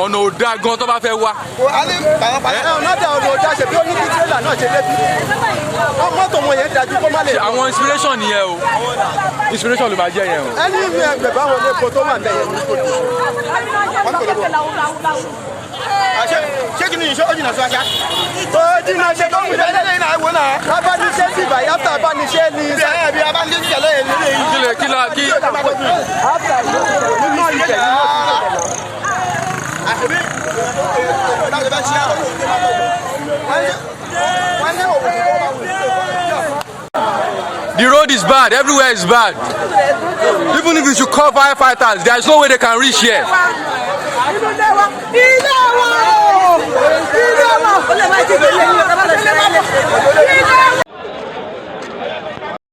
ọ̀nà òdà gan tó bá fẹ́ wá. àwọn inspiration nìyẹn o inspiration ló máa jẹ́ yẹn o. ẹni mi ẹgbẹ́ báwọn lè kó tó wà bẹ́ẹ̀ yẹn ní kò ṣé kí ni ìṣó ó jìnnà sí wáṣá. ó jìnnà ṣe tó ń gbé lẹ́yìn náà wò náà. abániṣe sì bá yàtọ̀ abániṣe ni. bẹ́ẹ̀ bí abániṣe ti tẹ̀lé yẹn lélẹ́yìn. kílẹ̀ kílà kí. The road is bad. Everywhere is bad. Even if you should call firefighters, there is no way they can reach here.